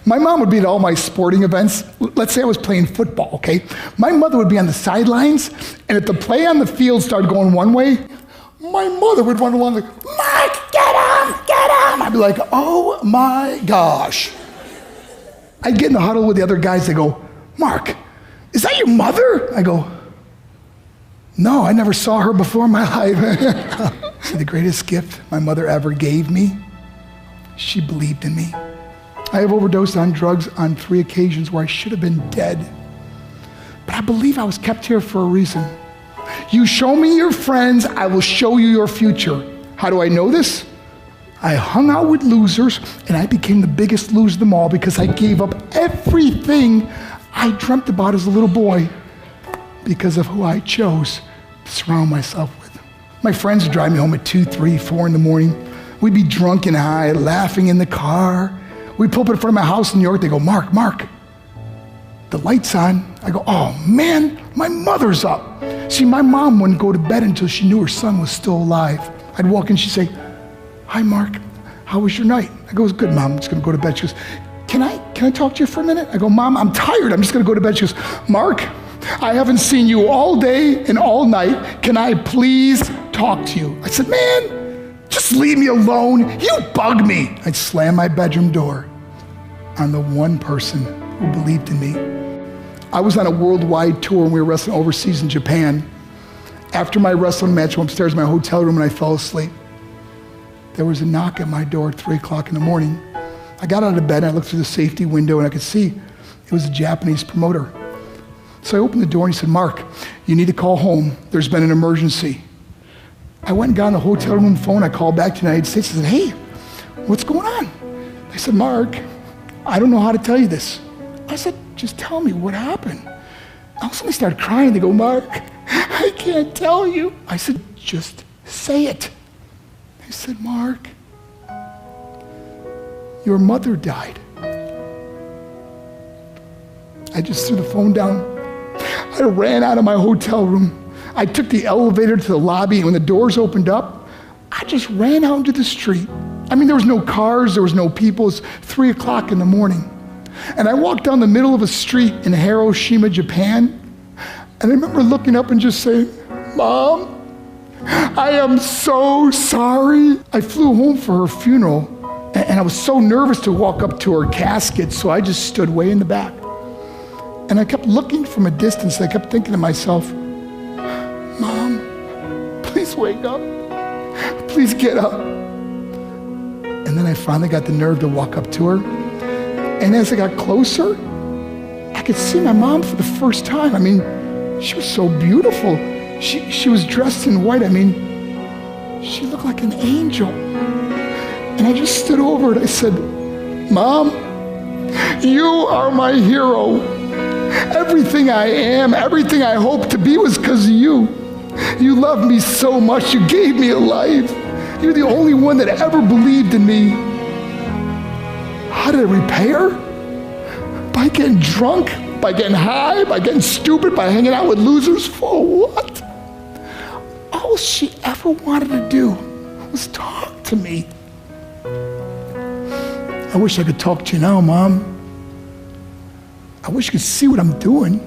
My mom would be at all my sporting events. Let's say I was playing football, okay? My mother would be on the sidelines, and if the play on the field started going one way, my mother would run along like, Mark, get him, get him. I'd be like, oh my gosh. I'd get in the huddle with the other guys. They go, Mark, is that your mother? I go, no, I never saw her before in my life. See, the greatest gift my mother ever gave me, she believed in me. I have overdosed on drugs on 3 occasions where I should have been dead. But I believe I was kept here for a reason. You show me your friends, I will show you your future. How do I know this? I hung out with losers, and I became the biggest loser of them all because I gave up everything I dreamt about as a little boy because of who I chose to surround myself with. My friends would drive me home at 2, 3, 4 in the morning. We'd be drunk and high, laughing in the car. We'd pull up in front of my house in New York. They go, Mark, the light's on. I go, oh man, my mother's up. See, my mom wouldn't go to bed until she knew her son was still alive. I'd walk in, she'd say, hi, Mark, how was your night? I go, it was good, Mom, I'm just gonna go to bed. She goes, can I talk to you for a minute? I go, Mom, I'm tired, I'm just gonna go to bed. She goes, Mark, I haven't seen you all day and all night. Can I please talk to you? I said, man, just leave me alone. You bug me. I'd slam my bedroom door on the one person who believed in me. I was on a worldwide tour and we were wrestling overseas in Japan. After my wrestling match, I went upstairs in my hotel room and I fell asleep. There was a knock at my door at 3 o'clock in the morning. I got out of bed and I looked through the safety window and I could see it was a Japanese promoter. So I opened the door and he said, Mark, you need to call home. There's been an emergency. I went and got on the hotel room phone. I called back to the United States. I said, hey, what's going on? They said, Mark, I don't know how to tell you this. I said, just tell me what happened. All of a sudden they started crying. They go, Mark, I can't tell you. I said, just say it. They said, Mark, your mother died. I just threw the phone down. I ran out of my hotel room. I took the elevator to the lobby, and when the doors opened up, I just ran out into the street. I mean, there was no cars, there was no people. It was 3 o'clock in the morning. And I walked down the middle of a street in Hiroshima, Japan, and I remember looking up and just saying, Mom, I am so sorry. I flew home for her funeral, and I was so nervous to walk up to her casket, so I just stood way in the back. And I kept looking from a distance. I kept thinking to myself, Mom, please wake up. Please get up. And then I finally got the nerve to walk up to her. And as I got closer, I could see my mom for the first time. I mean, she was so beautiful. She was dressed in white. I mean, she looked like an angel. And I just stood over and I said, Mom, you are my hero. Everything I am, everything I hope to be was because of you. You loved me so much. You gave me a life. You're the only one that ever believed in me. How did I repay her? By getting drunk, by getting high, by getting stupid, by hanging out with losers. For what? All she ever wanted to do was talk to me. I wish I could talk to you now, Mom. I wish you could see what I'm doing.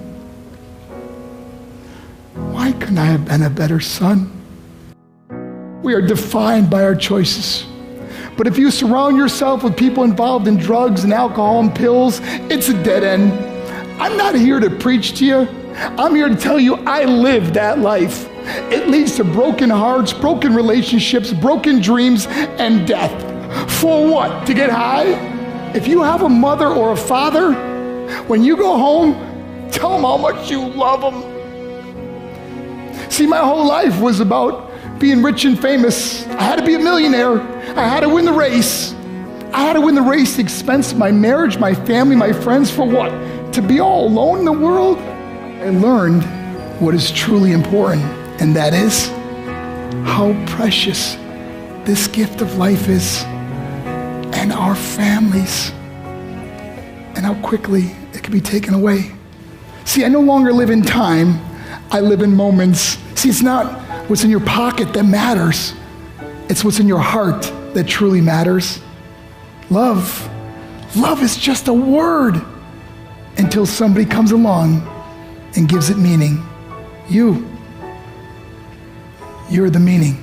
Why couldn't I have been a better son? We are defined by our choices. But if you surround yourself with people involved in drugs and alcohol and pills, it's a dead end. I'm not here to preach to you. I'm here to tell you I lived that life. It leads to broken hearts, broken relationships, broken dreams, and death. For what? To get high? If you have a mother or a father, when you go home, tell them how much you love them. See, my whole life was about being rich and famous. I had to be a millionaire. I had to win the race. I had to win the race at the expense of my marriage, my family, my friends. For what? To be all alone in the world? I learned what is truly important, and that is how precious this gift of life is, and our families, and how quickly it can be taken away. See, I no longer live in time. I live in moments. See, it's not what's in your pocket that matters. It's what's in your heart that truly matters. Love Love is just a word until somebody comes along and gives it meaning. You're the meaning.